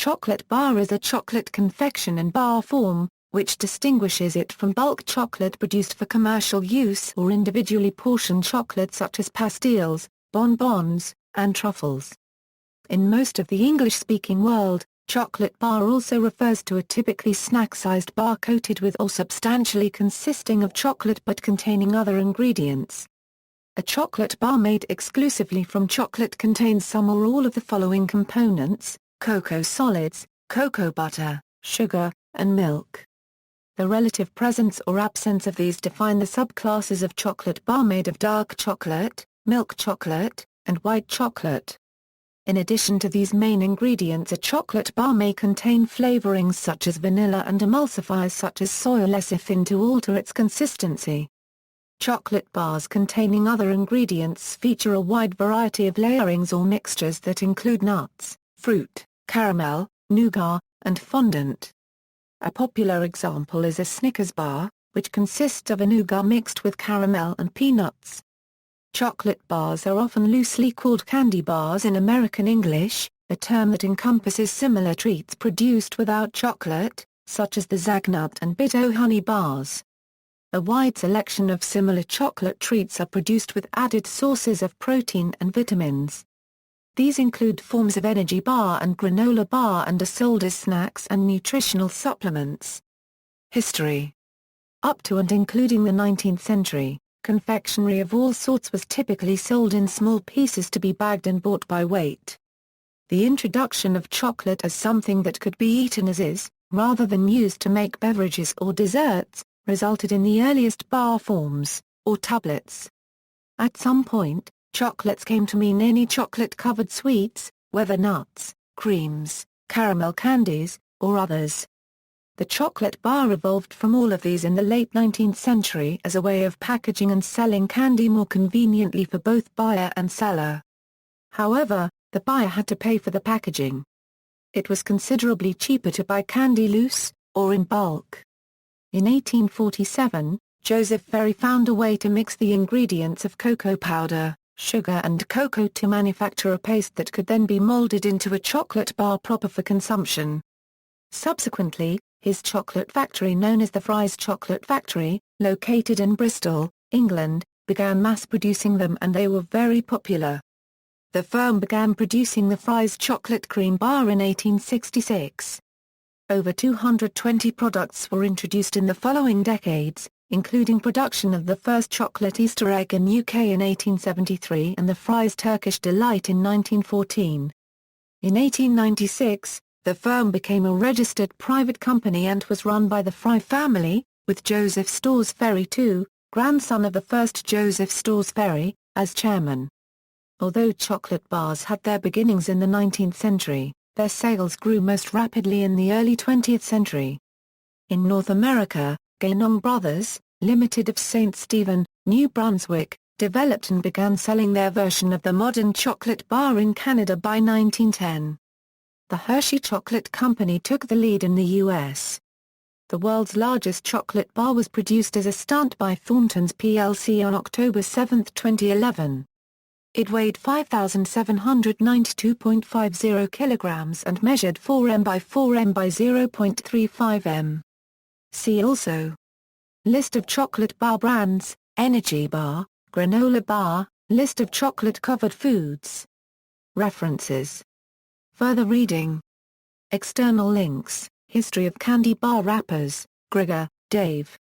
chocolate bar is a chocolate confection in bar form, which distinguishes it from bulk chocolate produced for commercial use or individually portioned chocolate such as pastilles, bonbons, and truffles. In most of the English-speaking world, chocolate bar also refers to a typically snack-sized bar coated with or substantially consisting of chocolate but containing other ingredients. A chocolate bar made exclusively from chocolate contains some or all of the following components: cocoa solids, cocoa butter, sugar, and milk. The relative presence or absence of these define the subclasses of chocolate bar made of dark chocolate, milk chocolate, and white chocolate. In addition to these main ingredients, a chocolate bar may contain flavorings such as vanilla and emulsifiers such as soy or lecithin to alter its consistency. Chocolate bars containing other ingredients feature a wide variety of layerings or mixtures that include nuts, fruit, caramel, nougat, and fondant. A popular example is a Snickers bar, which consists of a nougat mixed with caramel and peanuts. Chocolate bars are often loosely called candy bars in American English, a term that encompasses similar treats produced without chocolate, such as the Zagnut and Bit-O Honey bars. A wide selection of similar chocolate treats are produced with added sources of protein and vitamins. These include forms of energy bar and granola bar and are sold as snacks and nutritional supplements. History. Up to and including the 19th century, confectionery of all sorts was typically sold in small pieces to be bagged and bought by weight. The introduction of chocolate as something that could be eaten as is, rather than used to make beverages or desserts, resulted in the earliest bar forms, or tablets. At some point, chocolates came to mean any chocolate-covered sweets, whether nuts, creams, caramel candies, or others. The chocolate bar evolved from all of these in the late 19th century as a way of packaging and selling candy more conveniently for both buyer and seller. However, the buyer had to pay for the packaging. It was considerably cheaper to buy candy loose, or in bulk. In 1847, Joseph Ferry found a way to mix the ingredients of cocoa powder, sugar and cocoa to manufacture a paste that could then be molded into a chocolate bar proper for consumption. Subsequently, his chocolate factory known as the Fry's Chocolate Factory, located in Bristol, England, began mass-producing them and they were very popular. The firm began producing the Fry's Chocolate Cream Bar in 1866. Over 220 products were introduced in the following decades, including production of the first chocolate Easter egg in UK in 1873 and the Fry's Turkish Delight in 1914. In 1896, the firm became a registered private company and was run by the Fry family, with Joseph Storrs Ferry II, grandson of the first Joseph Storrs Ferry, as chairman. Although chocolate bars had their beginnings in the 19th century, their sales grew most rapidly in the early 20th century. In North America, Gainong Brothers, Limited of St. Stephen, New Brunswick, developed and began selling their version of the modern chocolate bar in Canada by 1910. The Hershey Chocolate Company took the lead in the U.S. The world's largest chocolate bar was produced as a stunt by Thornton's plc on October 7, 2011. It weighed 5,792.50 kilograms and measured 4 m by 4 m by 0.35 m. See also: List of chocolate bar brands, energy bar, granola bar, list of chocolate-covered foods. References. Further reading. External links: History of Candy Bar Wrappers, Grigger, Dave.